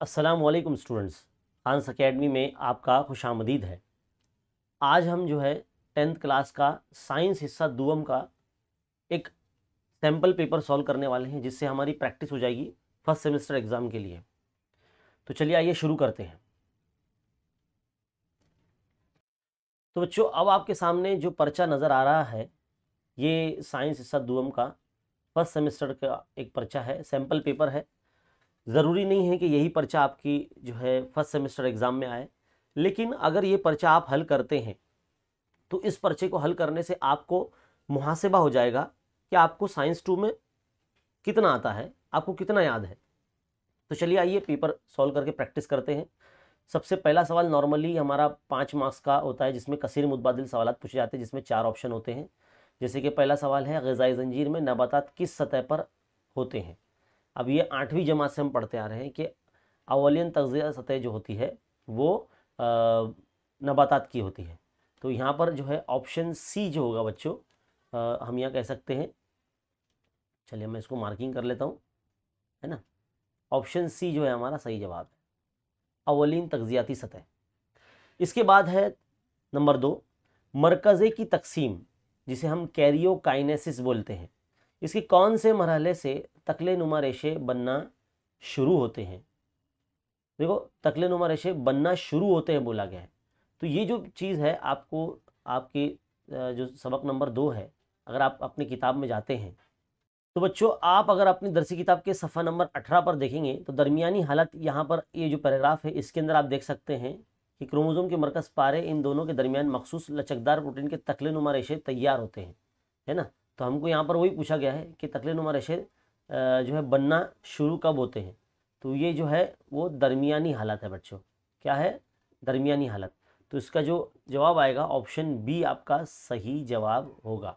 अस्सलाम वालेकुम students. Khans academy में आपका खुशामदीद है। आज हम जो है 10th क्लास का साइंस हिस्सा दुअम का एक सैम्पल पेपर सॉल्व करने वाले हैं, जिससे हमारी प्रैक्टिस हो जाएगी फर्स्ट सेमेस्टर एग्ज़ाम के लिए। तो चलिए आइए शुरू करते हैं। तो बच्चों, अब आपके सामने जो पर्चा नज़र आ रहा है, ये साइंस हिस्सा दुअम का फर्स्ट सेमेस्टर का एक पर्चा है, सैम्पल पेपर है। ज़रूरी नहीं है कि यही पर्चा आपकी जो है फर्स्ट सेमेस्टर एग्ज़ाम में आए, लेकिन अगर ये पर्चा आप हल करते हैं तो इस पर्चे को हल करने से आपको मुहासिबा हो जाएगा कि आपको साइंस 2 में कितना आता है, आपको कितना याद है। तो चलिए आइए पेपर सॉल्व करके प्रैक्टिस करते हैं। सबसे पहला सवाल नॉर्मली हमारा 5 मार्क्स का होता है, जिसमें कसीर मुतबादिल सवाल पूछे जाते हैं, जिसमें 4 ऑप्शन होते हैं। जैसे कि पहला सवाल है, ग़िज़ाई ज़ंजीर में नबातात किस सतह पर होते हैं। अब ये 8वीं जमात से हम पढ़ते आ रहे हैं कि अवलियन तग़ज़िया सतह जो होती है वो नबातात की होती है। तो यहाँ पर जो है ऑप्शन सी जो होगा बच्चों, हम यहाँ कह सकते हैं, चलिए मैं इसको मार्किंग कर लेता हूँ, है ना। ऑप्शन सी जो है हमारा सही जवाब है, अवलिन तग़ज़ियाती सतह। इसके बाद है नंबर 2, मरकज़े की तकसीम, जिसे हम कैरियोकाइनेसिस बोलते हैं। इसके कौन से मरहले से तकले नुमा रेशे बनना शुरू होते हैं। देखो, तकले नुमा रेशे बनना शुरू होते हैं बोला गया है। तो ये जो चीज़ है आपको आपकी जो सबक नंबर 2 है, अगर आप अपनी किताब में जाते हैं तो बच्चों, आप अगर अपनी दरसी किताब के सफ़ा नंबर 18 पर देखेंगे तो दरमियानी हालत, यहाँ पर ये जो पैराग्राफ है इसके अंदर आप देख सकते हैं कि क्रोमोसोम के मरकज़ पारे इन दोनों के दरमियान मखसूस लचकदार प्रोटीन के तकले नुमा रेशे तैयार होते हैं, है ना। तो हमको यहाँ पर वही पूछा गया है कि तकले नुमा रेशे जो है बनना शुरू कब होते हैं। तो ये जो है वो दरमियानी हालत है बच्चों। क्या है? दरमियानी हालत। तो इसका जो जवाब आएगा ऑप्शन बी आपका सही जवाब होगा।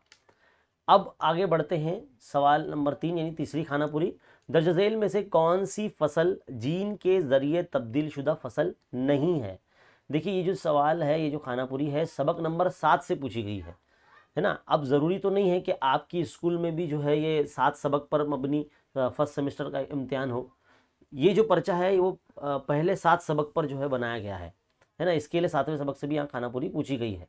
अब आगे बढ़ते हैं, सवाल नंबर 3 यानी तीसरी खानापुरी। दर्ज झेल में से कौन सी फसल जीन के ज़रिए तब्दील शुदा फसल नहीं है। देखिए, ये जो सवाल है, ये जो खानापुरी है, सबक नंबर 7 से पूछी गई है ना। अब ज़रूरी तो नहीं है कि आपकी स्कूल में भी जो है ये 7 सबक पर मबनी फर्स्ट सेमेस्टर का इम्तिहान हो। ये जो पर्चा है वो पहले 7 सबक पर जो है बनाया गया है ना। इसके लिए 7वें सबक से भी यहाँ खानापुरी पूछी गई है।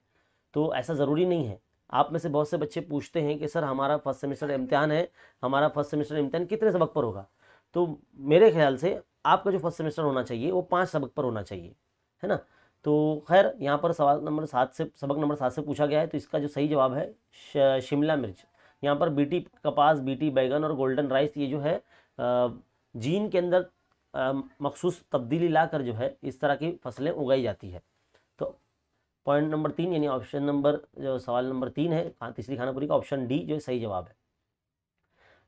तो ऐसा ज़रूरी नहीं है। आप में से बहुत से बच्चे पूछते हैं कि सर हमारा फर्स्ट सेमेस्टर इम्तिहान है, हमारा फर्स्ट सेमेस्टर इम्तिहान कितने सबक पर होगा। तो मेरे ख्याल से आपका जो फर्स्ट सेमेस्टर होना चाहिए वो 5 सबक पर होना चाहिए, है ना। तो खैर, यहाँ पर सवाल नंबर 7 से, सबक नंबर 7 से पूछा गया है। तो इसका जो सही जवाब है शिमला मिर्च। यहाँ पर बीटी कपास, बीटी बैगन और गोल्डन राइस, ये जो है जीन के अंदर मखसूस तब्दीली लाकर जो है इस तरह की फसलें उगाई जाती है। तो पॉइंट नंबर 3 यानी ऑप्शन नंबर, जो सवाल नंबर 3 है तीसरी खानापुरी का, ऑप्शन डी जो सही जवाब है।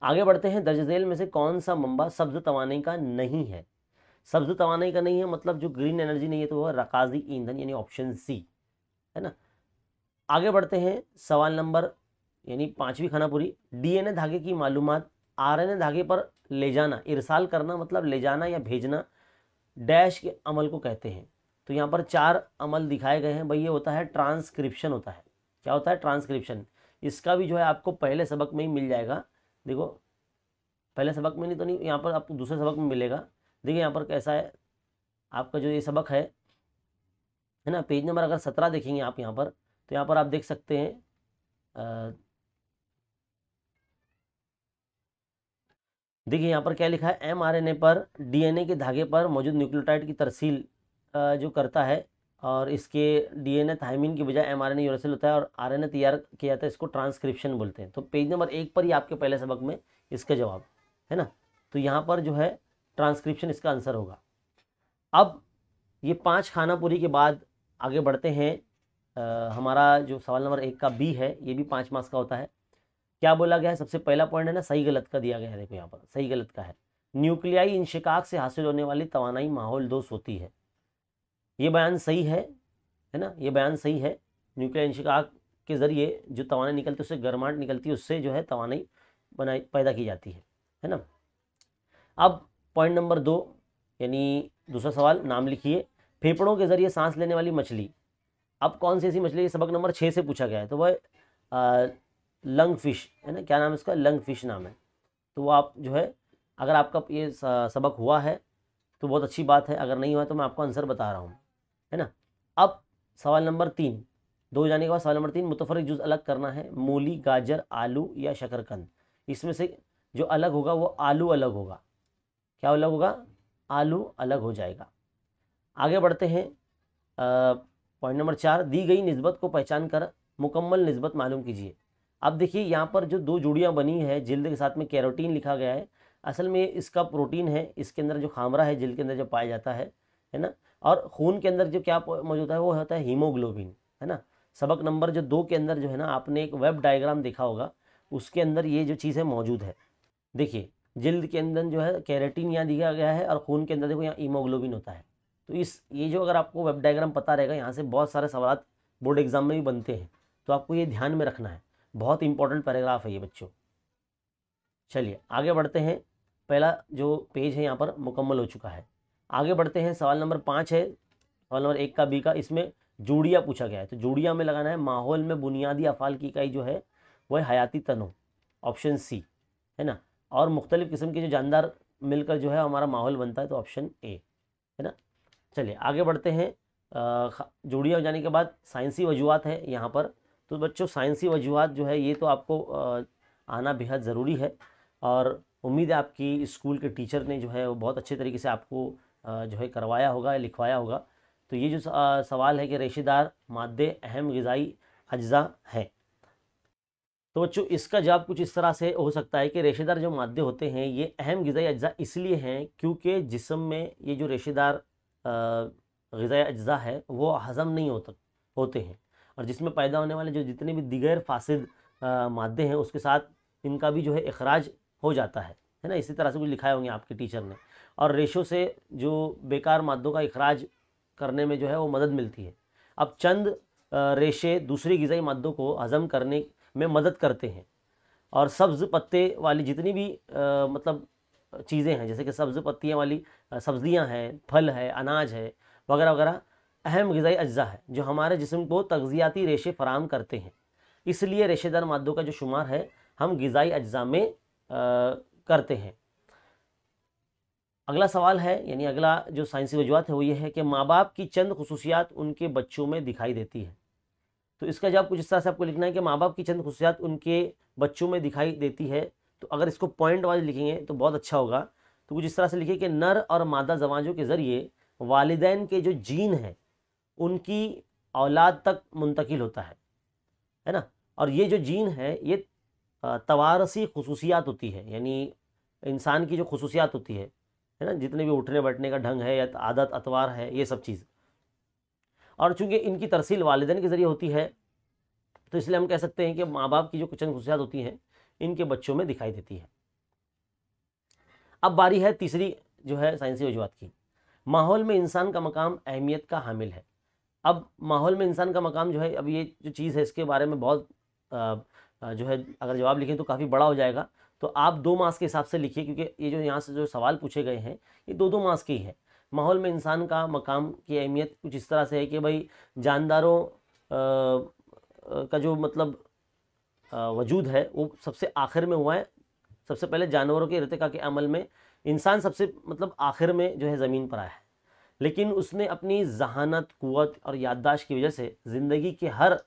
आगे बढ़ते हैं, दर्ज झेल में से कौन सा मंबा सब्ज तवानाई का नहीं है। सब्ज तवानाई का नहीं है मतलब जो ग्रीन एनर्जी नहीं है, तो वह रकाजी ईंधन यानी ऑप्शन सी, है ना। आगे बढ़ते हैं, सवाल नंबर यानी 5वीं खानापुरी। डीएनए धागे की मालूमात आरएनए धागे पर ले जाना, इरसाल करना मतलब ले जाना या भेजना, डैश के अमल को कहते हैं। तो यहाँ पर 4 अमल दिखाए गए हैं भाई। ये होता है ट्रांसक्रिप्शन होता है। क्या होता है? ट्रांसक्रिप्शन। इसका भी जो है आपको पहले सबक में ही मिल जाएगा। देखो, पहले सबक में नहीं तो नहीं, यहाँ पर आपको दूसरे सबक में मिलेगा। देखिए यहाँ पर कैसा है आपका जो ये सबक है ना। पेज नंबर अगर 17 देखेंगे आप यहाँ पर, तो यहाँ पर आप देख सकते हैं, देखिए यहाँ पर क्या लिखा है, एमआरएनए पर डीएनए के धागे पर मौजूद न्यूक्लियोटाइड की तरसील जो करता है, और इसके डीएनए थायमिन की बजाय एमआरएनए यूरेसिल होता है और आरएनए तैयार किया जाता है, इसको ट्रांसक्रिप्शन बोलते हैं। तो पेज नंबर 1 पर ही आपके पहले सबक में इसका जवाब है ना। तो यहाँ पर जो है ट्रांसक्रिप्शन इसका आंसर होगा। अब ये 5 खानापुरी के बाद आगे बढ़ते हैं, हमारा जो सवाल नंबर 1 का बी है, ये भी 5 मार्क्स का होता है। क्या बोला गया है? सबसे पहला पॉइंट है ना, सही गलत का दिया गया है। देखो यहाँ पर सही गलत का है, न्यूक्लियाई इंशिकाक से हासिल होने वाली तवानाई माहौल दोष होती है। ये बयान सही है ना, ये बयान सही है। न्यूक्लियाई इंशिकाक के जरिए जो तवानाई निकलती है, उससे गर्माहट निकलती है, उससे जो है तवानाई बनाई पैदा की जाती है ना। अब पॉइंट नंबर 2 यानी दूसरा सवाल, नाम लिखिए। फेफड़ों के जरिए सांस लेने वाली मछली। अब कौन सी ऐसी मछली, सबक नंबर 6 से पूछा गया है। तो वह लंग फिश है ना। क्या नाम है इसका? लंग फिश नाम है। तो वो आप जो है, अगर आपका ये सबक हुआ है तो बहुत अच्छी बात है, अगर नहीं हुआ तो मैं आपको आंसर बता रहा हूँ, है ना। अब सवाल नंबर 3, 2 जाने के बाद सवाल नंबर 3, मुतफर्रिक जुज़ अलग करना है, मूली, गाजर, आलू या शकरकंद। इसमें से जो अलग होगा वो आलू अलग होगा। क्या अलग होगा? आलू अलग हो जाएगा। आगे बढ़ते हैं। पॉइंट नंबर 4, दी गई निस्बत को पहचान कर मुकम्मल निस्बत मालूम कीजिए। अब देखिए यहाँ पर जो 2 जोड़ियाँ बनी है, जिल्द के साथ में कैरोटीन लिखा गया है, असल में इसका प्रोटीन है, इसके अंदर जो खामरा है जिल्द के अंदर जो पाया जाता है ना। और खून के अंदर जो क्या मौजूद है वो होता है हीमोग्लोबिन, है ना। सबक नंबर जो 2 के अंदर जो है ना, आपने एक वेब डायग्राम देखा होगा, उसके अंदर ये जो चीज़ है मौजूद है। देखिए जिल्द के अंदर जो है कैरेटिन यहाँ दिया गया है, और खून के अंदर देखो यहाँ हीमोग्लोबिन होता है। तो ये जो अगर आपको वेब डायग्राम पता रहेगा, यहाँ से बहुत सारे सवाल बोर्ड एग्जाम में भी बनते हैं, तो आपको ये ध्यान में रखना है। बहुत इंपॉर्टेंट पैराग्राफ है ये बच्चों। चलिए आगे बढ़ते हैं। पहला जो पेज है यहाँ पर मुकम्मल हो चुका है। आगे बढ़ते हैं। सवाल नंबर 5 है, सवाल नंबर 1 का बी का, इसमें जोड़िया पूछा गया है। तो जोड़िया में लगाना है, माहौल में बुनियादी अफ़ाल की इकाई जो है वह हयाती तनो, ऑप्शन सी, है ना। और मुख्तलिफ़ किस्म के जो जानदार मिलकर जो है हमारा माहौल बनता है, तो ऑप्शन ए, है ना। चलिए आगे बढ़ते हैं। जोड़िया हो जाने के बाद साइंसी वजूहात है यहाँ पर। तो बच्चों साइंसी वजूहात जो है ये तो आपको आना बेहद ज़रूरी है, और उम्मीद है आपकी स्कूल के टीचर ने जो है वो बहुत अच्छे तरीके से आपको जो है करवाया होगा, लिखवाया होगा। तो ये जो सवाल है कि रेशेदार मादे अहम ग़िज़ाई अज्जा हैं, तो बच्चों इसका जवाब कुछ इस तरह से हो सकता है कि रेशेदार जो मादे होते हैं ये अहम ग़िज़ाई अज्जा इसलिए हैं क्योंकि जिस्म में ये जो रेशेदार ग़िज़ाई अज्जा है वो हज़म नहीं होते हैं, और जिसमें पैदा होने वाले जो जितने भी दिगर फासिद मादे हैं उसके साथ इनका भी जो है इखराज हो जाता है ना। इसी तरह से कुछ लिखाए होंगे आपके टीचर ने। और रेशों से जो बेकार मादों का इखराज करने में जो है वो मदद मिलती है। अब चंद रेशे दूसरी ग़िज़ाई मादों को हज़म करने में मदद करते हैं, और सब्ज़ पत्ते वाली जितनी भी मतलब चीज़ें हैं, जैसे कि सब्ज़ पत्तियाँ वाली सब्ज़ियाँ हैं, फल है, अनाज है वगैरह वगैरह, अहम ग़िज़ाई अज्जा है जो हमारे जिस्म को तग़ज़ियाती रेशे फ़राहम करते हैं। इसलिए रेशेदार मादों का जो शुमार है हम ग़िज़ाई अज्जा में करते हैं। अगला सवाल है, यानी अगला जो साइंसी वजूहत है वो ये है कि माँ बाप की चंद खुसूसियात उनके बच्चों में दिखाई देती है। तो इसका जवाब कुछ इस तरह से आपको लिखना है कि माँ बाप की चंद खुसूसियात उनके बच्चों में दिखाई देती है। तो अगर इसको पॉइंट वाइज लिखेंगे तो बहुत अच्छा होगा। तो कुछ इस तरह से लिखिए कि नर और मादा ज़वाजों के ज़रिए वालिदैन के जो जीन है उनकी औलाद तक मुंतकिल होता है ना। और ये जो जीन है ये तवारसी खुसूसियात होती है, यानी इंसान की जो खुसूसियात होती है ना, जितने भी उठने बैठने का ढंग है या आदत अतवार है, ये सब चीज़। और चूंकि इनकी तरसील वालिदैन के ज़रिए होती है, तो इसलिए हम कह सकते हैं कि माँ बाप की जो कुछ खुसूसियात होती हैं इनके बच्चों में दिखाई देती है। अब बारी है तीसरी जो है साइंसी वजूहत की। माहौल में इंसान का मकाम अहमियत का हामिल है। अब माहौल में इंसान का मकाम जो है, अब ये जो चीज़ है इसके बारे में बहुत जो है अगर जवाब लिखें तो काफ़ी बड़ा हो जाएगा। तो आप 2 मार्क्स के हिसाब से लिखिए, क्योंकि ये जो यहाँ से जो सवाल पूछे गए हैं ये 2-2 मार्क्स के ही है। माहौल में इंसान का मकाम की अहमियत कुछ इस तरह से है कि भाई जानदारों का जो मतलब वजूद है वो सबसे आखिर में हुआ है। सबसे पहले जानवरों के इर्तिका के अमल में इंसान सबसे मतलब आखिर में जो है ज़मीन पर आया है, लेकिन उसने अपनी जहानत, क़ुव्वत और याददाश्त की वजह से ज़िंदगी के हर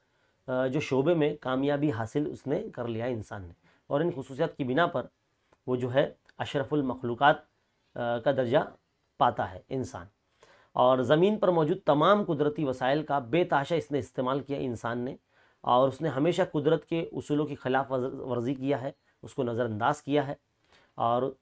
जो शोबे में कामयाबी हासिल उसने कर लिया इंसान ने, और इन खुसूसियात की बिना पर वो जो है अशरफुल मखलूक़ात का दर्जा पाता है इंसान। और ज़मीन पर मौजूद तमाम कुदरती वसाइल का बेतहाशा इसने इस्तेमाल किया इंसान ने, और उसने हमेशा कुदरत के उसूलों की खिलाफ वर्जी किया है, उसको नज़रअंदाज किया है। और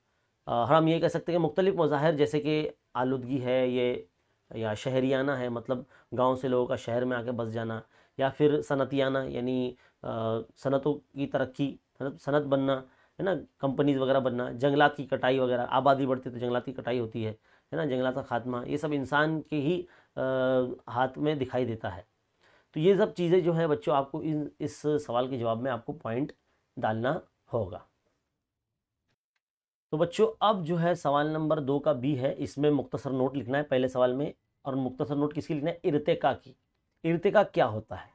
हम ये कह सकते हैं कि मुख्तलिफ़ मज़ाहिर जैसे कि आलूदगी है ये, या शहरियाना है मतलब गांव से लोगों का शहर में आके बस जाना, या फिर सनतियाना यानी सनतों की तरक्की, सनत बनना, है ना, कंपनीज़ वगैरह बनना, जंगलात की कटाई वगैरह, आबादी बढ़ती तो जंगलात की कटाई होती है ना, जंगलात का खात्मा, ये सब इंसान के ही हाथ में दिखाई देता है। तो ये सब चीज़ें जो है बच्चों आपको इस सवाल के जवाब में आपको पॉइंट डालना होगा। तो बच्चों अब जो है सवाल नंबर 2 का बी है, इसमें मुख्तसर नोट लिखना है पहले सवाल में, और मुख्तसर नोट किसकी लिखना है? इर्तिका की। इर्तिका क्या होता है?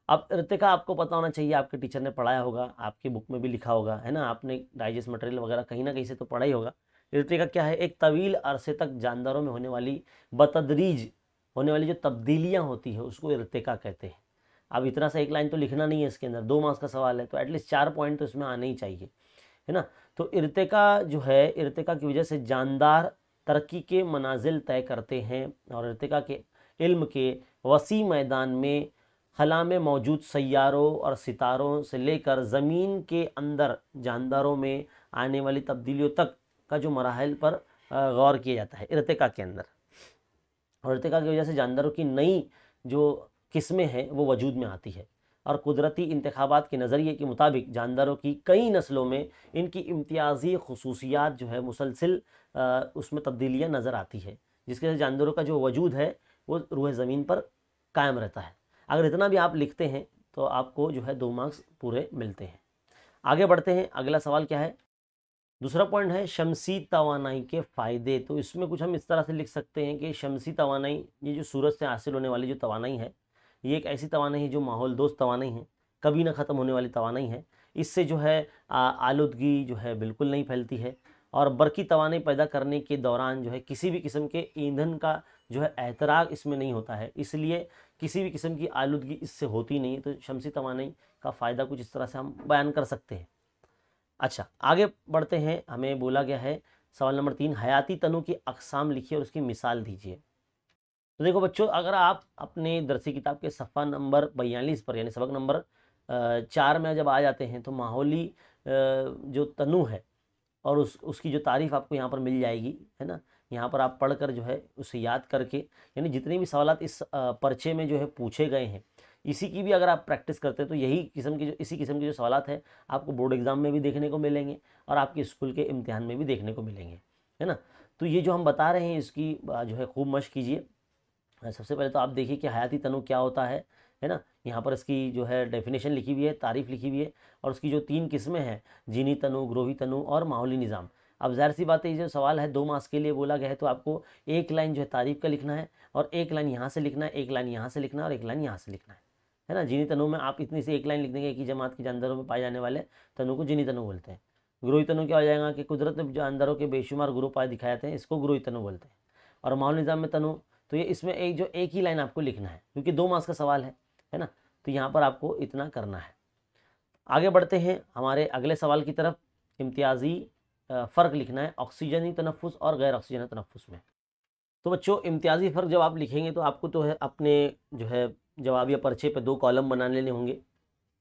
अब इर्तिका आपको पता होना चाहिए, आपके टीचर ने पढ़ाया होगा, आपकी बुक में भी लिखा होगा, है ना, आपने डाइजेस्ट मटेरियल वगैरह कहीं ना कहीं से तो पढ़ा ही होगा। इर्तिका क्या है? एक तवील अरसे तक जानदारों में होने वाली बतदरीज होने वाली जो तब्दीलियां होती है उसको इर्तिका कहते हैं। अब इतना सा एक लाइन तो लिखना नहीं है इसके अंदर, 2 मार्क्स का सवाल है तो एटलीस्ट 4 पॉइंट तो इसमें आने ही चाहिए, है ना। तो इर्तिका जो है, इर्तिका की वजह से जानदार तरक्की के मनाजिल तय करते हैं और इर्तिका के इल्म के वसी मैदान में खला में मौजूद सैयारों और सितारों से लेकर ज़मीन के अंदर जानदारों में आने वाली तब्दीलियों तक का जो मराहल पर गौर किया जाता है इर्तिका के अंदर। और इर्तिका की वजह से जानदारों की नई जो किस्में हैं वो वजूद में आती है और कुदरती इंतखाबात के नज़रिए के मुताबिक जानदारों की कई नस्लों में इनकी इम्तियाजी खसूसियात जो है मुसलसिल उसमें तब्दीलियाँ नज़र आती है, जिसके वजह से जानदारों का जो वजूद है वो रूह ज़मीन पर कायम रहता है। अगर इतना भी आप लिखते हैं तो आपको जो है 2 मार्क्स पूरे मिलते हैं। आगे बढ़ते हैं, अगला सवाल क्या है? दूसरा पॉइंट है शमसी तवानाई के फ़ायदे। तो इसमें कुछ हम इस तरह से लिख सकते हैं कि शमसी तवानाई, ये जो सूरज से हासिल होने वाली जो तवानाई है, ये एक ऐसी तवानाई है जो माहौल दोस्त तवानाई है, कभी ना ख़त्म होने वाली तवानाई है। इससे जो है आलूदगी जो है बिल्कुल नहीं फैलती है और बरकी तवानाई पैदा करने के दौरान जो है किसी भी किस्म के ईंधन का जो है एहतराक इसमें नहीं होता है, इसलिए किसी भी किस्म की आलूदगी इससे होती नहीं है। तो शमसी तवानाई का फ़ायदा कुछ इस तरह से हम बयान कर सकते हैं। अच्छा, आगे बढ़ते हैं। हमें बोला गया है सवाल नंबर 3, हयाती तनु की अक़साम लिखिए और उसकी मिसाल दीजिए। तो देखो बच्चों, अगर आप अपने दरसी किताब के सफ़ा नंबर 42 पर यानी सबक नंबर 4 में जब आ जाते हैं तो माहौली जो तनु है और उसकी जो तारीफ़ आपको यहाँ पर मिल जाएगी, है ना। यहाँ पर आप पढ़कर जो है उसे याद करके, यानी जितने भी सवालात इस पर्चे में जो है पूछे गए हैं, इसी की भी अगर आप प्रैक्टिस करते हैं तो इसी किस्म के जो सवालात हैं आपको बोर्ड एग्ज़ाम में भी देखने को मिलेंगे और आपके स्कूल के इम्तिहान में भी देखने को मिलेंगे, है ना। तो ये जो हम बता रहे हैं इसकी जो है खूब मश्क कीजिए। सबसे पहले तो आप देखिए कि हयाती तनु क्या होता है ना। यहाँ पर इसकी जो है डेफिनेशन लिखी हुई है, तारीफ़ लिखी हुई है और उसकी जो 3 किस्में हैं, जीनी तनु, ग्रोही तनु और माहौली निज़ाम। अब ज़ाहिर सी बात है, ये जो सवाल है 2 मार्क्स के लिए बोला गया है तो आपको एक लाइन जो है तारीफ़ का लिखना है और एक लाइन यहाँ से लिखना है, एक लाइन यहाँ से लिखना है और एक लाइन यहाँ से लिखना है ना। जीनी तनु में आप इतनी सी एक लाइन लिख देंगे कि जमात के जानदारों में पाए जाने वाले तनु को जीनी तनु बोलते हैं। ग्रोही तनु क्या हो जाएगा कि कुदरत में जानदारों के बेशुमार ग्रुप आए दिखाए जाते हैं, इसको ग्रोही तनु बोलते हैं। और माहौल निज़ाम में तनु, तो ये इसमें एक ही लाइन आपको लिखना है क्योंकि 2 मार्क्स का सवाल है ना। तो यहाँ पर आपको इतना करना है। आगे बढ़ते हैं हमारे अगले सवाल की तरफ। इम्तियाजी फ़र्क लिखना है ऑक्सीजनी तनफ़ुस और गैर ऑक्सीजनी तनफ़ुस में। तो बच्चों, इम्तियाजी फ़र्क जब आप लिखेंगे तो आपको तो है अपने जो है जवाबिया पर्चे पे 2 कॉलम बना लेने होंगे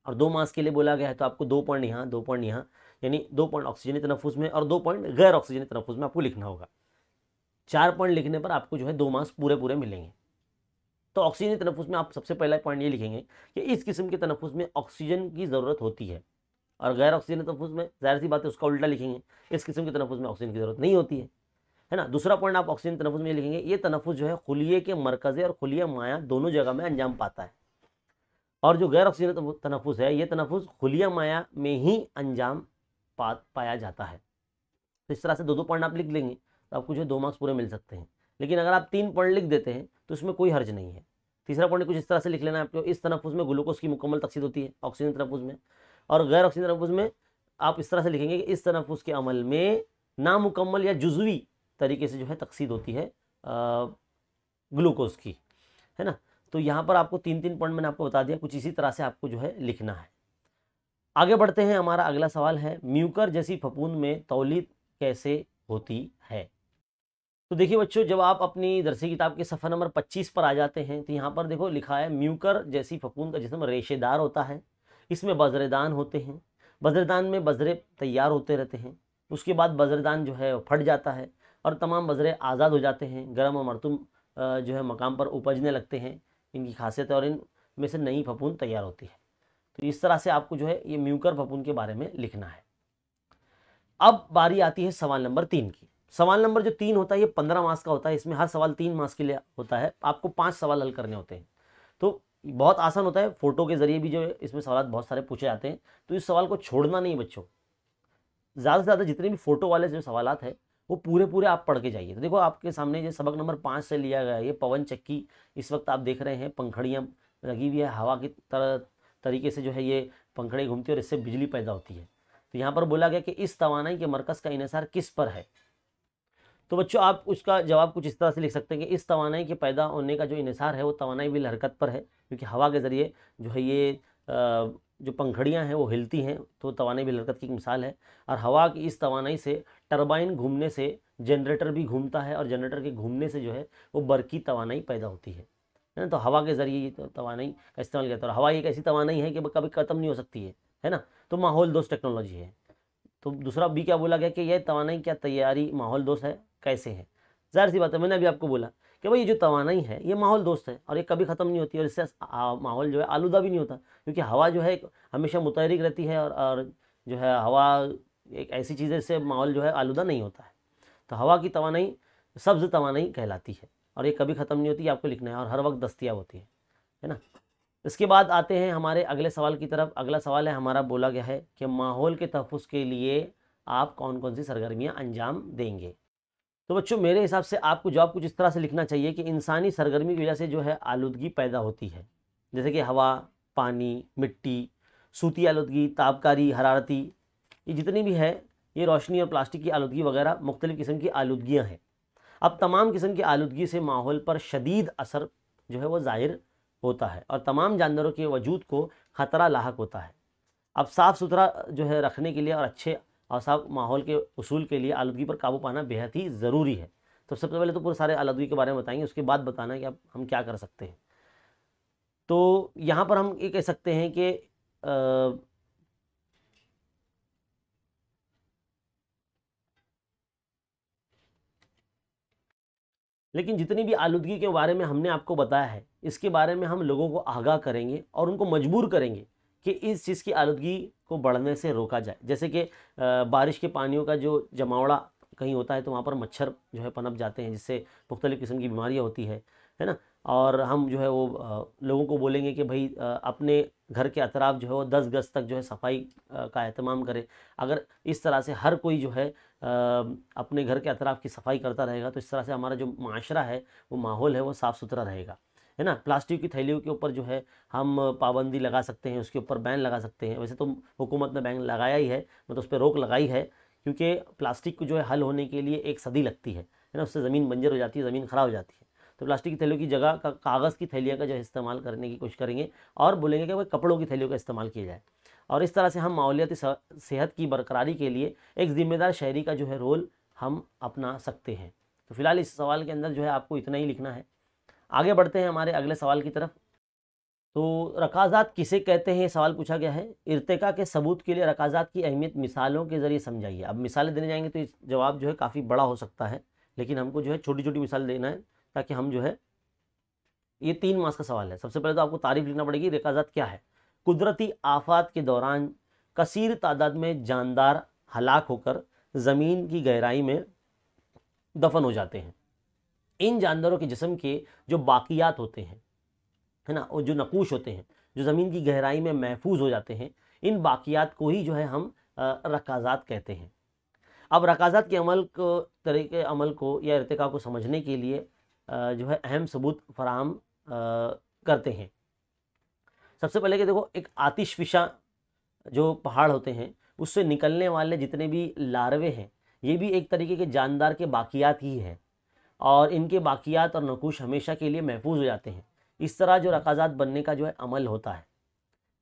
और 2 मार्क्स के लिए बोला गया है तो आपको 2 पॉइंट यहाँ, 2 पॉइंट यहाँ, यानी 2 पॉइंट ऑक्सीजनी तनफ़ुस में और 2 पॉइंट गैर ऑक्सीजनी तनफ़ुस में आपको लिखना होगा। 4 पॉइंट लिखने पर आपको जो है 2 मार्क्स पूरे मिलेंगे। तो ऑक्सीजन तनफ़ुस में आप सबसे पहला पॉइंट ये लिखेंगे कि इस किस्म के तनफ़ुस में ऑक्सीजन की ज़रूरत होती है और गैर ऑक्सीजन तनफ़ुस में ज़ाहिर सी बात है उसका उल्टा लिखेंगे, इस किस्म के तनफ़ुस में ऑक्सीजन की ज़रूरत नहीं होती है ना। दूसरा पॉइंट आप ऑक्सीजन तनफ़ुस में लिखेंगे, ये तनफ़ुस जो है खुलिये के मरकज़े और खुलिया माया दोनों जगह में अंजाम पाता है और जो गैर ऑक्सीजन तनफ़ुस है ये तनफ़ुस खुलिया माया में ही अंजाम पाया जाता है। तो इस तरह से 2 पॉइंट आप लिख लेंगे तो आपको जो है 2 मार्क्स पूरे मिल सकते हैं। लेकिन अगर आप 3 पॉइंट लिख देते हैं तो उसमें कोई हर्ज नहीं है। तीसरा पॉइंट कुछ इस तरह से लिख लेना है आपको, इस तनफ़ुस में ग्लूकोज की मुकम्मल तकसीद होती है ऑक्सीजन तनफ़ुस में, और गैर ऑक्सीजन तनफ़ुस में आप इस तरह से लिखेंगे कि इस तनफ़ुस के अमल में नामुकम्मल या जुज़वी तरीके से जो है तकसीद होती है ग्लूकोज की, है ना। तो यहाँ पर आपको 3 पॉइंट मैंने आपको बता दिया, कुछ इसी तरह से आपको जो है लिखना है। आगे बढ़ते हैं, हमारा अगला सवाल है म्यूकर जैसी फफूंद में तौलीद कैसे होती है। तो देखिए बच्चों, जब आप अपनी दरसी किताब के सफ़ा नंबर 25 पर आ जाते हैं तो यहाँ पर देखो लिखा है म्यूकर जैसी फफूंद का जिस्म रेशेदार होता है, इसमें बजरेदान होते हैं, बजरेदान में बजरे तैयार होते रहते हैं, उसके बाद बजरेदान जो है फट जाता है और तमाम बजरे आज़ाद हो जाते हैं, गर्म और मरतूम जो है मकाम पर उपजने लगते हैं, इनकी खासियत है और इनमें से नई फफूंद तैयार होती है। तो इस तरह से आपको जो है ये म्यूकर फफूंद के बारे में लिखना है। अब बारी आती है सवाल नंबर 3 की। सवाल नंबर जो 3 होता है ये 15 मार्क्स का होता है, इसमें हर सवाल 3 मार्क्स के लिए होता है, आपको 5 सवाल हल करने होते हैं। तो बहुत आसान होता है, फोटो के जरिए भी जो है इसमें सवाल बहुत सारे पूछे जाते हैं, तो इस सवाल को छोड़ना नहीं बच्चों। ज़्यादा से ज़्यादा जितने भी फोटो वाले जो सवालात है वो पूरे आप पढ़ के जाइए। तो देखो आपके सामने जो सबक नंबर 5 से लिया गया है, ये पवन चक्की इस वक्त आप देख रहे हैं, पंखड़ियाँ लगी हुई है, हवा की तरीके से जो है ये पंखड़ी घूमती है और इससे बिजली पैदा होती है। तो यहाँ पर बोला गया कि इस तवानाई के मरकज़ का इन्हिसार किस पर है, तो बच्चों आप उसका जवाब कुछ इस तरह से लिख सकते हैं कि इस तवानाई के पैदा होने का जो इन्हिसार है वो तवानाई बिल हरकत पर है, क्योंकि हवा के ज़रिए जो है ये जो पंखड़ियाँ हैं वो हिलती हैं, तो तवानाई बिल हरकत की एक मिसाल है। और हवा की इस तवानाई से टरबाइन घूमने से जनरेटर भी घूमता है, और जनरेटर के घूमने से जो है वो बरकी तवानाई पैदा होती है ना। तो हवा के ज़रिए ये तवानाई का इस्तेमाल किया जाता है। और हवा एक ऐसी तवानाई है कि कभी ख़त्म नहीं हो सकती है ना। तो माहौल दोस्त टेक्नोलॉजी है। तो दूसरा बी क्या बोला गया कि यह तवानाई क्या तैयारी माहौल दोस्त है, कैसे है? ज़ाहिर सी बात है, मैंने अभी आपको बोला कि भाई ये जो तवानाई है ये माहौल दोस्त है और ये कभी ख़त्म नहीं होती, और इससे माहौल जो है आलूदा भी नहीं होता, क्योंकि हवा जो है हमेशा मुतहरिक रहती है, और जो है हवा एक ऐसी चीज़ है जिससे माहौल जो है आलूदा नहीं होता है। तो हवा की तवानाई सब्ज़ तवानाई कहलाती है, और ये कभी ख़त्म नहीं होती, आपको लिखना है, और हर वक्त दस्तियाब होती है ना। इसके बाद आते हैं हमारे अगले सवाल की तरफ। अगला सवाल है हमारा, बोला गया है कि माहौल के तहफ़्फ़ुज़ के लिए आप कौन कौन सी सरगर्मियाँ अंजाम देंगे। तो बच्चों मेरे हिसाब से आपको जवाब कुछ इस तरह से लिखना चाहिए कि इंसानी सरगर्मी की वजह से जो है आलूदगी पैदा होती है, जैसे कि हवा, पानी, मिट्टी, सूती आलूदगी, तापकारी, हरारती, ये जितनी भी है ये रोशनी और प्लास्टिक की आलूदगी वगैरह मुख्तलिफ़ किस्म की आलूदगियाँ हैं। अब तमाम किस्म की आलूदगी से माहौल पर शदीद असर जो है वो ज़ाहिर होता है, और तमाम जानवरों के वजूद को ख़तरा लाहक होता है। अब साफ़ सुथरा जो है रखने के लिए और अच्छे और साफ माहौल के उसूल के लिए आलूदगी पर काबू पाना बेहद ही ज़रूरी है। तो सबसे पहले तो पूरे सारे आलूदगी के बारे में बताएंगे, उसके बाद बताना है कि अब हम क्या कर सकते हैं। तो यहाँ पर हम ये कह सकते हैं कि लेकिन जितनी भी आलूदगी के बारे में हमने आपको बताया है, इसके बारे में हम लोगों को आगाह करेंगे और उनको मजबूर करेंगे कि इस चीज़ की आलूदगी को बढ़ने से रोका जाए। जैसे कि बारिश के पानियों का जो जमावड़ा कहीं होता है तो वहाँ पर मच्छर जो है पनप जाते हैं, जिससे मुख्तलिफ़ किस्म की बीमारियाँ होती है ना। और हम जो है वो लोगों को बोलेंगे कि भाई अपने घर के अतराफ जो है वो 10 गज तक जो है सफाई का एहतमाम करें। अगर इस तरह से हर कोई जो है अपने घर के अतराफ की सफाई करता रहेगा तो इस तरह से हमारा जो माशरा है, वो माहौल है, वो साफ़ सुथरा रहेगा, है ना। प्लास्टिक की थैलियों के ऊपर जो है हम पाबंदी लगा सकते हैं, उसके ऊपर बैन लगा सकते हैं। वैसे तो हुकूमत ने बैन लगाया ही है, मतलब उस पर रोक लगाई है, क्योंकि प्लास्टिक को जो है हल होने के लिए 1 सदी लगती है ना। उससे ज़मीन बंजर हो जाती है, ज़मीन ख़राब हो जाती है। तो प्लास्टिक की थैलियों की जगह कागज़ की थैलियाँ का जो है इस्तेमाल करने की कोशिश करेंगे, और बोलेंगे कि भाई कपड़ों की थैलियों का इस्तेमाल किया जाए। और इस तरह से हम माहौलियाती सेहत की बरकरारी के लिए एक ज़िम्मेदार शहरी का जो है रोल हम अपना सकते हैं। तो फिलहाल इस सवाल के अंदर जो है आपको इतना ही लिखना है। आगे बढ़ते हैं हमारे अगले सवाल की तरफ। तो रकाज़ात किसे कहते हैं, ये सवाल पूछा गया है। इर्तिका के सबूत के लिए रकाज़ात की अहमियत मिसालों के ज़रिए समझाइए। अब मिसालें देने जाएंगे तो इस जवाब जो है काफ़ी बड़ा हो सकता है, लेकिन हमको जो है छोटी छोटी मिसाल देना है, ताकि हम जो है, ये 3 मार्क्स का सवाल है। सबसे पहले तो आपको तारीफ लिखना पड़ेगी, रकाज़ात क्या है। कुदरती आफात के दौरान कसीर तादाद में जानदार हलाक होकर ज़मीन की गहराई में दफन हो जाते हैं। इन जानदारों के जिस्म के जो बाकियात होते हैं, है ना, और जो नकूश होते हैं, जो ज़मीन की गहराई में महफूज हो जाते हैं, इन बाकियात को ही जो है हम रकाज़ात कहते हैं। अब रकाज़ात के अमल को, तरीके अमल को या इर्तिका को समझने के लिए जो है अहम सबूत फराहम करते हैं। सबसे पहले कि देखो, एक आतिशफिशा जो पहाड़ होते हैं उससे निकलने वाले जितने भी लार्वे हैं, ये भी एक तरीके के जानदार के बाकियात ही हैं, और इनके बाकियात और नकूश हमेशा के लिए महफूज हो जाते हैं। इस तरह जो रकाज़ात बनने का जो है अमल होता है।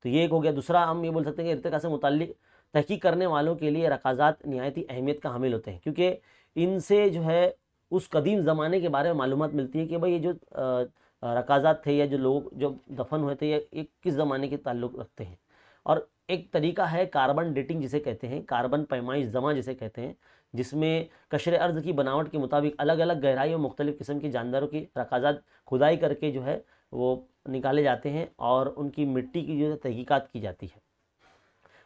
तो ये एक हो गया। दूसरा हम ये बोल सकते हैं कि इर्तिका से मुताल्लिक तहकीक करने वालों के लिए रकाज़ात निहायती अहमियत का हामिल होते हैं, क्योंकि इनसे जो है उस कदीम ज़माने के बारे में मालूमात मिलती है कि भाई ये जो रकाज़ात थे या जो लोग जो दफन हुए थे ये किस ज़माने के ताल्लुक़ रखते हैं। और एक तरीका है कार्बन डेटिंग जिसे कहते हैं, कार्बन पैमाइश जमा जिसे कहते हैं, जिसमें कशरे अर्ज़ की बनावट के मुताबिक अलग अलग गहराई और मुख्तलिफ़ किस्म के जानदारों की रकाज़ात खुदाई करके जो है वो निकाले जाते हैं, और उनकी मिट्टी की जो है तहकीकात की जाती है।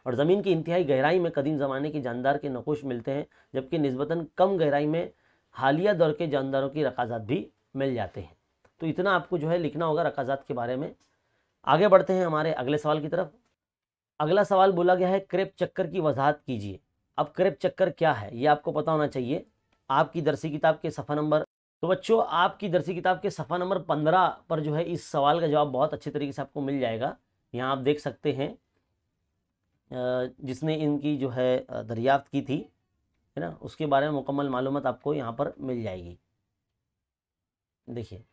और ज़मीन की इंतहाई गहराई में कदीम ज़माने के जानदार के नक़ूश मिलते हैं, जबकि निस्बतन कम गहराई में हालिया दौर के जानदारों की रकाज़ात भी मिल जाते हैं। तो इतना आपको जो है लिखना होगा रकाज़ात के बारे में। आगे बढ़ते हैं हमारे अगले सवाल की तरफ। अगला सवाल बोला गया है, क्रेप चक्कर की वजाहत कीजिए। अब क्रेप चक्कर क्या है ये आपको पता होना चाहिए। आपकी दरसी किताब के सफ़ा नंबर, तो बच्चों आपकी दरसी किताब के सफ़ा नंबर 15 पर जो है इस सवाल का जवाब बहुत अच्छे तरीके से आपको मिल जाएगा। यहाँ आप देख सकते हैं जिसने इनकी जो है दरियाफ्त की थी, है ना, उसके बारे में मुकम्मल मालूमात आपको यहाँ पर मिल जाएगी। देखिए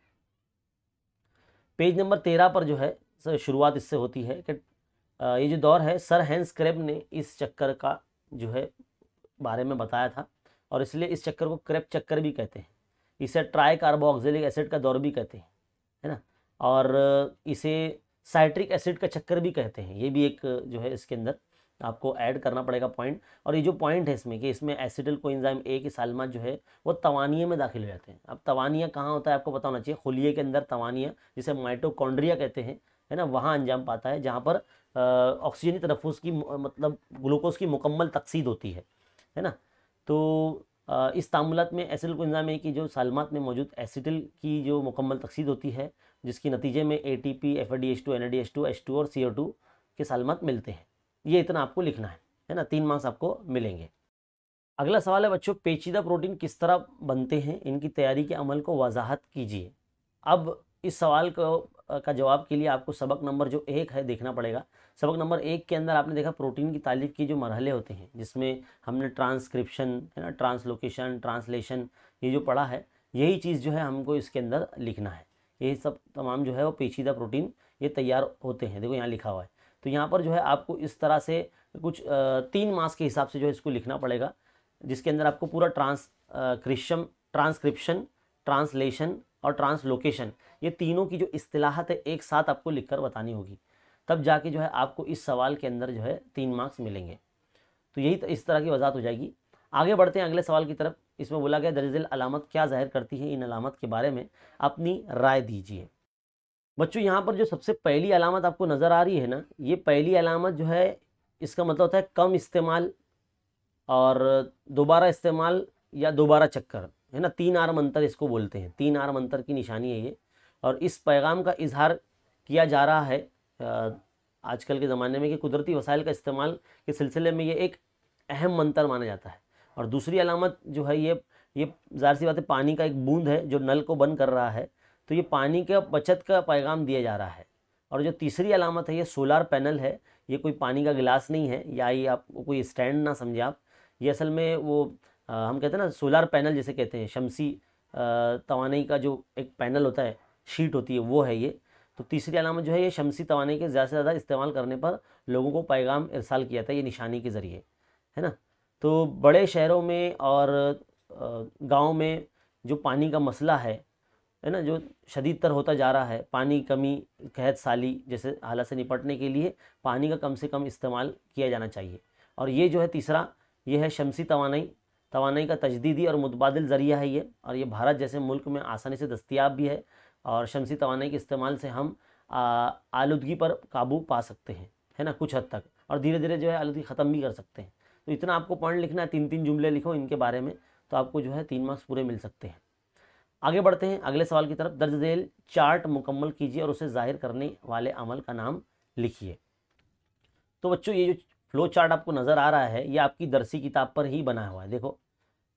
पेज नंबर 13 पर जो है शुरुआत इससे होती है कि ये जो दौर है सर हैंस क्रेब ने इस चक्कर का जो है बारे में बताया था, और इसलिए इस चक्कर को क्रेब चक्कर भी कहते हैं। इसे ट्राई कार्बोक्सिलिक एसिड का दौर भी कहते हैं, है ना, और इसे साइट्रिक एसिड का चक्कर भी कहते हैं। ये भी एक जो है इसके अंदर आपको ऐड करना पड़ेगा पॉइंट। और ये जो पॉइंट है इसमें कि इसमें एसिटिल कोएंजाइम ए की सालमात जो है वो तवानिया में दाखिल हो जाते हैं। अब तवानिया कहाँ होता है आपको पता होना चाहिए, खुलिये के अंदर तवानिया, जिसे माइटोकॉन्ड्रिया कहते हैं, है ना, वहाँ अंजाम पाता है, जहाँ पर ऑक्सीजनी तनफुस की मतलब ग्लूकोज की मुकम्मल तकसीद होती है ना। तो इस तामुलात में एसिटिल कोएंजाइम ए की जो सालमात में मौजूद एसिटिल की जो मुकम्मल तकसीद होती है, जिसकी नतीजे में ATP, FADH2, NADH2, H2 और CO2 के सालमात मिलते हैं। ये इतना आपको लिखना है ना, 3 मार्क्स आपको मिलेंगे। अगला सवाल है बच्चों, पेचीदा प्रोटीन किस तरह बनते हैं, इनकी तैयारी के अमल को वजाहत कीजिए। अब इस सवाल का जवाब के लिए आपको सबक नंबर जो 1 है देखना पड़ेगा। सबक नंबर 1 के अंदर आपने देखा प्रोटीन की तारीफ के जो मरहले होते हैं, जिसमें हमने ट्रांसक्रिप्शन, है ना, ट्रांसलोकेशन, ट्रांसलेशन, ये जो पढ़ा है, यही चीज़ जो है हमको इसके अंदर लिखना है। ये सब तमाम जो है वो पेचीदा प्रोटीन ये तैयार होते हैं। देखो यहाँ लिखा हुआ है, तो यहाँ पर जो है आपको इस तरह से कुछ 3 मार्क्स के हिसाब से जो है इसको लिखना पड़ेगा, जिसके अंदर आपको पूरा ट्रांसक्रिप्शन, ट्रांसलेशन और ट्रांसलोकेशन, ये तीनों की जो इस्तिलाहत है एक साथ आपको लिखकर बतानी होगी, तब जाके जो है आपको इस सवाल के अंदर जो है 3 मार्क्स मिलेंगे। तो यही इस तरह की वजाहत हो जाएगी। आगे बढ़ते हैं अगले सवाल की तरफ। इसमें बोला गया दरअसल अलामत क्या ज़ाहिर करती है, इन अलामत के बारे में अपनी राय दीजिए। बच्चों यहाँ पर जो सबसे पहली अलामत आपको नज़र आ रही है ना, ये पहली अलामत जो है इसका मतलब होता है कम इस्तेमाल और दोबारा इस्तेमाल या दोबारा चक्कर, है ना, 3 आर मंतर इसको बोलते हैं। 3 आर मंतर की निशानी है ये, और इस पैगाम का इजहार किया जा रहा है आजकल के ज़माने में कि कुदरती वसाइल का इस्तेमाल के सिलसिले में ये एक अहम मंतर माना जाता है। और दूसरी अलामत जो है ये ज़ाहिर सी बात है पानी का एक बूंद है जो नल को बंद कर रहा है, तो ये पानी का बचत का पैगाम दिया जा रहा है। और जो तीसरी अलामत है ये सोलार पैनल है, ये कोई पानी का गिलास नहीं है, या ये आप कोई स्टैंड ना समझे आप, ये असल में वो हम कहते हैं ना सोलार पैनल जिसे कहते हैं, शमसी तवानाई का जो एक पैनल होता है, शीट होती है, वो है ये। तो तीसरी अलामत जो है ये शमसी तवानाई के ज़्यादा से ज़्यादा इस्तेमाल करने पर लोगों को पैगाम इरसाल किया था ये निशानी के ज़रिए, है ना। तो बड़े शहरों में और गांव में जो पानी का मसला है ना, जो शदीद तर होता जा रहा है, पानी कमी, कहत साली जैसे हालत से निपटने के लिए पानी का कम से कम इस्तेमाल किया जाना चाहिए। और ये जो है तीसरा, ये है शमसी तवानाई का तजदीदी और मुतबादिल ज़रिया है ये, और ये भारत जैसे मुल्क में आसानी से दस्तयाब भी है। और शमसी तवानाई के इस्तेमाल से हम आलूदगी पर काबू पा सकते हैं, है ना, कुछ हद तक, और धीरे धीरे जो है आलूदगी ख़त्म भी कर सकते हैं। तो इतना आपको पॉइंट लिखना है, 3-3 जुमले लिखो इनके बारे में, तो आपको जो है 3 मार्क्स पूरे मिल सकते हैं। आगे बढ़ते हैं अगले सवाल की तरफ। दर्ज झेल चार्ट मुकम्मल कीजिए और उसे जाहिर करने वाले अमल का नाम लिखिए। तो बच्चों ये जो फ्लो चार्ट आपको नज़र आ रहा है ये आपकी दरसी किताब पर ही बना हुआ है। देखो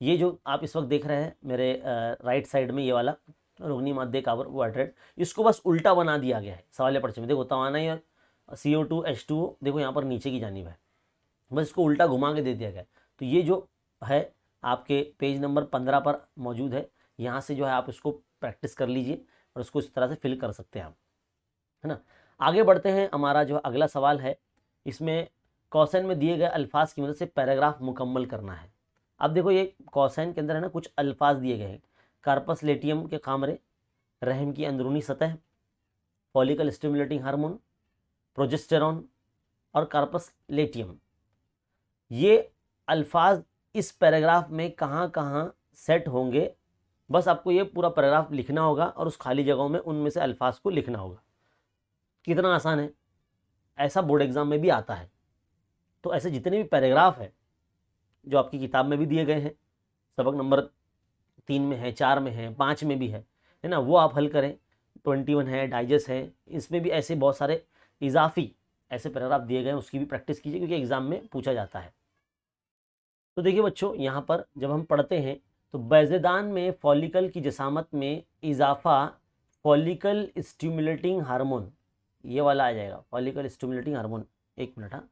ये जो आप इस वक्त देख रहे हैं मेरे राइट साइड में, ये वाला रोगनी मादे कार्बोहाइड्रेट, इसको बस उल्टा बना दिया गया है सवाल पर्चे में। देखो तवानाई और CO2 H2O देखो यहाँ पर नीचे की जानिब है, बस इसको उल्टा घुमा के दे दिया गया है। तो ये जो है आपके पेज नंबर 15 पर मौजूद है, यहाँ से जो है आप इसको प्रैक्टिस कर लीजिए और इसको इस तरह से फिल कर सकते हैं आप, है ना। आगे बढ़ते हैं, हमारा जो अगला सवाल है इसमें क्वेश्चन में दिए गए अल्फाज की मदद से पैराग्राफ मुकम्मल करना है। अब देखो ये क्वेश्चन के अंदर है ना कुछ अल्फाज दिए गए हैं, कार्पस लेटियम के खामरे, रहम की अंदरूनी सतह, फॉलिकल स्टिमुलेटिंग हार्मोन, प्रोजेस्टेरॉन और कार्पस लेटियम। ये अल्फाज इस पैराग्राफ में कहाँ कहाँ सेट होंगे, बस आपको ये पूरा पैराग्राफ लिखना होगा और उस खाली जगहों में उनमें से अल्फाज को लिखना होगा। कितना आसान है, ऐसा बोर्ड एग्जाम में भी आता है। तो ऐसे जितने भी पैराग्राफ है जो आपकी किताब में भी दिए गए हैं, सबक नंबर 3 में है, 4 में है, 5 में भी है ना, वो आप हल करें। 21 है, डाइजेस्ट है, इसमें भी ऐसे बहुत सारे इजाफी ऐसे पैराग्राफ दिए गए हैं, उसकी भी प्रैक्टिस कीजिए क्योंकि एग्जाम में पूछा जाता है। तो देखिए बच्चों यहाँ पर जब हम पढ़ते हैं तो बैज़ेदान में फॉलिकल की जसामत में इजाफा फॉलिकल स्टिमुलेटिंग हार्मोन, ये वाला आ जाएगा, फॉलिकल स्टिमुलेटिंग हार्मोन। एक मिनट, हाँ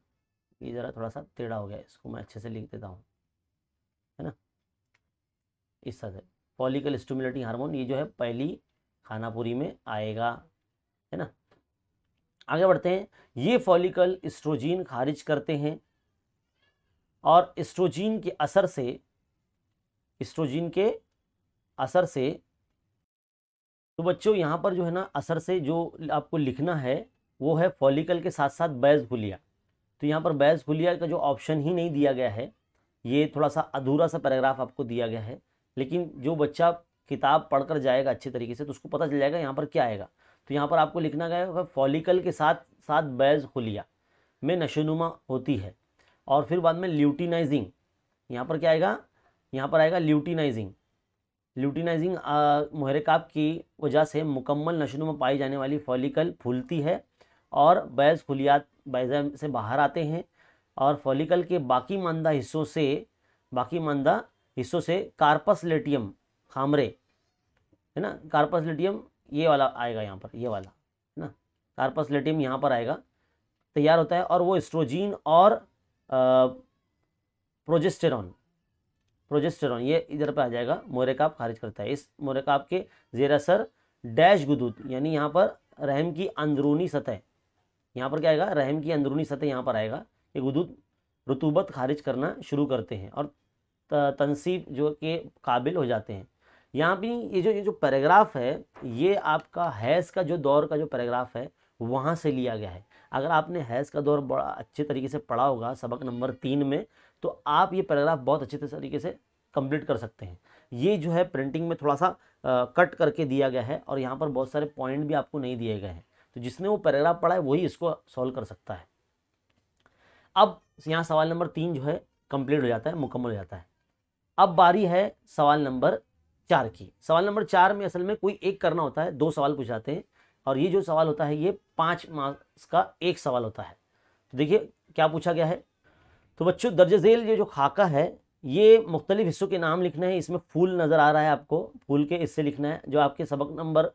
ये ज़रा थोड़ा सा टेढ़ा हो गया, इसको मैं अच्छे से लिख देता हूँ। है ना, इस तरह से फॉलिकल स्टिमुलेटिंग हार्मोन ये जो है पहली खानापुरी में आएगा, है ना। आगे बढ़ते हैं। ये फॉलिकल एस्ट्रोजन खारिज करते हैं और एस्ट्रोजन के असर से, एस्ट्रोजन के असर से, तो बच्चों यहाँ पर जो है ना असर से जो आपको लिखना है वो है फॉलिकल के साथ साथ बैज हुलिया। तो यहाँ पर बैज हुलिया का जो ऑप्शन ही नहीं दिया गया है, ये थोड़ा सा अधूरा सा पैराग्राफ आपको दिया गया है, लेकिन जो बच्चा किताब पढ़कर जाएगा अच्छे तरीके से तो उसको पता चल जाएगा यहाँ पर क्या आएगा। तो यहाँ पर आपको लिखना गया है फॉलिकल के साथ साथ बैज हुलिया में नशोनुमा होती है, और फिर बाद में ल्यूटिनाइजिंग, यहाँ पर क्या आएगा, यहाँ पर आएगा ल्यूटिनाइजिंग। ल्यूटिनाइजिंग मुहर्रिकात की वजह से मुकम्मल नशोनुमा पाई जाने वाली फॉलिकल फूलती है और बैज खुलियात बैज़ से बाहर आते हैं, और फॉलिकल के बाकी मांदा हिस्सों से कार्पस लेटियम खामरे, है ना, कार्पस लेटियम ये वाला आएगा यहाँ पर, ये वाला है ना, कार्पस लेटियम यहाँ पर आएगा, तैयार होता है, और वो एस्ट्रोजन और प्रोजेस्टेरॉन ये इधर पे आ जाएगा, मुहर्रिकात खारिज करता है। इस मुहर्रिकात के ज़ेर असर डैश गुदूद, यानी यहाँ पर रहम की अंदरूनी सतह, यहाँ पर क्या आएगा, रहम की अंदरूनी सतह यहाँ पर आएगा, ये गुदूद रुतूबत खारिज करना शुरू करते हैं और तनसीब जो के काबिल हो जाते हैं। यहाँ भी ये जो पैराग्राफ है ये आपका हैज़ का जो दौर का जो पैराग्राफ है वहाँ से लिया गया है। अगर आपने हैज़ का दौर बड़ा अच्छे तरीके से पढ़ा होगा सबक नंबर 3 में, तो आप ये पैराग्राफ बहुत अच्छे तरीके से कंप्लीट कर सकते हैं। ये जो है प्रिंटिंग में थोड़ा सा कट करके दिया गया है और यहाँ पर बहुत सारे पॉइंट भी आपको नहीं दिए गए हैं, तो जिसने वो पैराग्राफ पढ़ा है वही इसको सॉल्व कर सकता है। अब यहाँ सवाल नंबर 3 जो है कंप्लीट हो जाता है, मुकम्मल हो जाता है। अब बारी है सवाल नंबर 4 की। सवाल नंबर 4 में असल में कोई एक करना होता है, 2 सवाल पूछ जाते हैं, और ये जो सवाल होता है ये 5 मार्क्स का एक सवाल होता है। तो देखिए क्या पूछा गया है। तो बच्चों दर्ज झेल ये जो खाका है ये मुख्तलिफ हिस्सों के नाम लिखने हैं। इसमें फूल नज़र आ रहा है आपको, फूल के हिस्से लिखना है। जो आपके सबक नंबर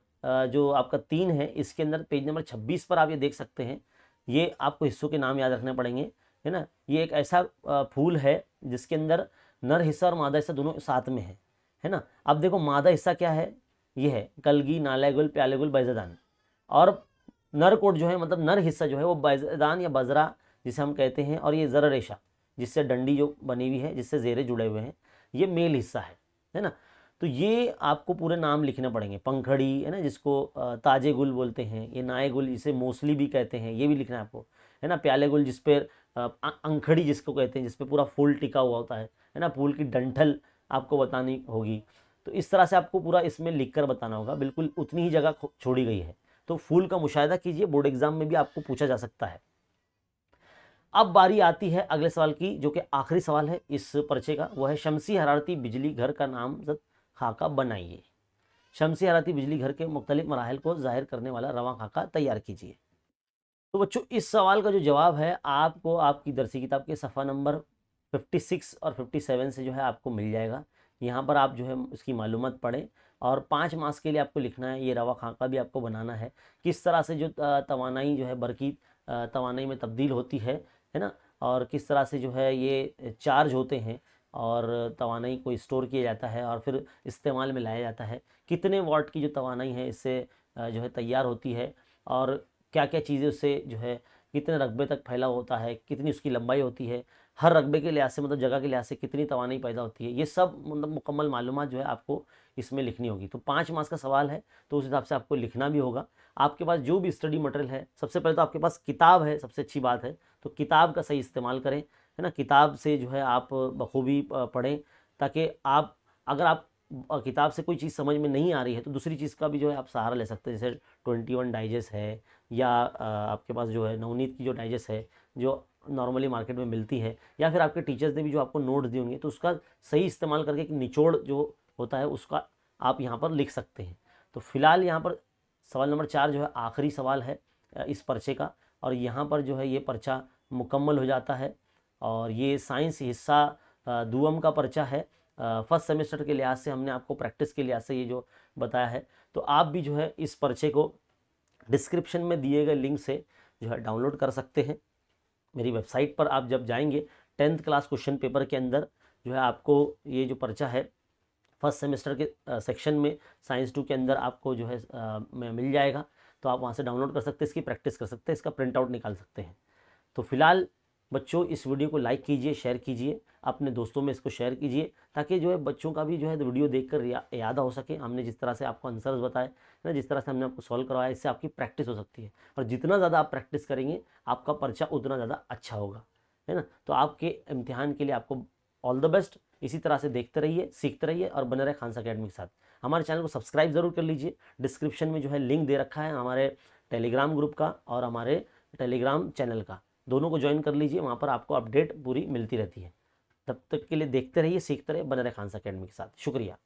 जो आपका 3 है इसके अंदर पेज नंबर 26 पर आप ये देख सकते हैं, ये आपको हिस्सों के नाम याद रखने पड़ेंगे, है ना। ये एक ऐसा फूल है जिसके अंदर नर हिस्सा और मादा हिस्सा दोनों साथ में है ना। अब देखो मादा हिस्सा क्या है, ये है कलगी, नाला गुल, प्याले गुल, बैज़दान, और नर कोट जो है मतलब नर हिस्सा जो है वो बैज़दान या बजरा जिसे हम कहते हैं, और ये ज़र रेशा जिससे डंडी जो बनी हुई है जिससे ज़ेरे जुड़े हुए हैं ये मेल हिस्सा है ना। तो ये आपको पूरे नाम लिखने पड़ेंगे। पंखड़ी है ना जिसको ताजे गुल बोलते हैं, ये नाए गुल जिसे मोसली भी कहते हैं ये भी लिखना है आपको, है ना। प्याले गुल जिस पर अंखड़ी जिसको कहते हैं, जिस पे पूरा फूल टिका हुआ होता है ना। फूल की डंठल आपको बतानी होगी। तो इस तरह से आपको पूरा इसमें लिख कर बताना होगा, बिल्कुल उतनी ही जगह छोड़ी गई है। तो फूल का मुशाहिदा कीजिए, बोर्ड एग्जाम में भी आपको पूछा जा सकता है। अब बारी आती है अगले सवाल की, जो कि आखिरी सवाल है इस पर्चे का, वो है शमसी हरारती बिजली घर का नामजद खाका बनाइए। शमसी हरारती बिजली घर के मुख्तलिफ मराहल को जाहिर करने वाला रवां खाका तैयार कीजिए। तो बच्चों इस सवाल का जो जवाब है आपको आपकी दरसी किताब के सफ़ा नंबर 56 और 57 से जो है आपको मिल जाएगा। यहाँ पर आप जो है इसकी मालूमात पढ़ें, और 5 मार्क्स के लिए आपको लिखना है, ये रवा खाका भी आपको बनाना है, किस तरह से जो तवानाई जो है बरकी तवानाई में तब्दील होती है ना, और किस तरह से जो है ये चार्ज होते हैं और तवानाई को स्टोर किया जाता है और फिर इस्तेमाल में लाया जाता है, कितने वाट की जो तवानाई है इससे जो है तैयार होती है, और क्या क्या चीज़ें उससे जो है कितने रकबे तक फैला होता है, कितनी उसकी लंबाई होती है, हर रकबे के लिहाज से मतलब जगह के लिहाज से कितनी तवानाई पैदा होती है, ये सब मतलब मुकम्मल मालूमात जो है आपको इसमें लिखनी होगी। तो 5 मार्क्स का सवाल है तो उस हिसाब से आपको लिखना भी होगा। आपके पास जो भी स्टडी मटेरियल है, सबसे पहले तो आपके पास किताब है, सबसे अच्छी बात है, तो किताब का सही इस्तेमाल करें, है ना। किताब से जो है आप बखूबी पढ़ें, ताकि आप अगर आप किताब से कोई चीज़ समझ में नहीं आ रही है तो दूसरी चीज़ का भी जो है आप सहारा ले सकते हैं, जैसे 21 डाइजेस्ट है, या आपके पास जो है नवनीत की जो डाइजेस्ट है जो नॉर्मली मार्केट में मिलती है, या फिर आपके टीचर्स ने भी जो आपको नोट्स दिए होंगे, तो उसका सही इस्तेमाल करके एक निचोड़ जो होता है उसका आप यहाँ पर लिख सकते हैं। तो फिलहाल यहाँ पर सवाल नंबर 4 जो है आखिरी सवाल है इस पर्चे का, और यहाँ पर जो है ये पर्चा मुकम्मल हो जाता है। और ये साइंस हिस्सा दुअम का पर्चा है। फर्स्ट सेमेस्टर के लिहाज से हमने आपको प्रैक्टिस के लिहाज से ये जो बताया है, तो आप भी जो है इस पर्चे को डिस्क्रिप्शन में दिए गए लिंक से जो है डाउनलोड कर सकते हैं। मेरी वेबसाइट पर आप जब जाएंगे 10th क्लास क्वेश्चन पेपर के अंदर जो है आपको ये जो पर्चा है फर्स्ट सेमेस्टर के सेक्शन में साइंस 2 के अंदर आपको जो है मिल जाएगा। तो आप वहाँ से डाउनलोड कर सकते हैं, इसकी प्रैक्टिस कर सकते हैं, इसका प्रिंट आउट निकाल सकते हैं। तो फिलहाल बच्चों इस वीडियो को लाइक कीजिए, शेयर कीजिए, अपने दोस्तों में इसको शेयर कीजिए, ताकि जो है बच्चों का भी जो है वीडियो देखकर याद हो सके। हमने जिस तरह से आपको आंसर्स बताए ना, जिस तरह से हमने आपको सॉल्व करवाया, इससे आपकी प्रैक्टिस हो सकती है। और जितना ज़्यादा आप प्रैक्टिस करेंगे आपका पर्चा उतना ज़्यादा अच्छा होगा, है ना। तो आपके इम्तिहान के लिए आपको ऑल द बेस्ट। इसी तरह से देखते रहिए, सीखते रहिए और बने रहे खानसा अकेडमी के साथ। हमारे चैनल को सब्सक्राइब ज़रूर कर लीजिए। डिस्क्रिप्शन में जो है लिंक दे रखा है हमारे टेलीग्राम ग्रुप का और हमारे टेलीग्राम चैनल का, दोनों को ज्वाइन कर लीजिए। वहाँ पर आपको अपडेट पूरी मिलती रहती है। तब तक के लिए देखते रहिए, सीखते रहिए, बने रहे खानसा अकेडमी के साथ। शुक्रिया।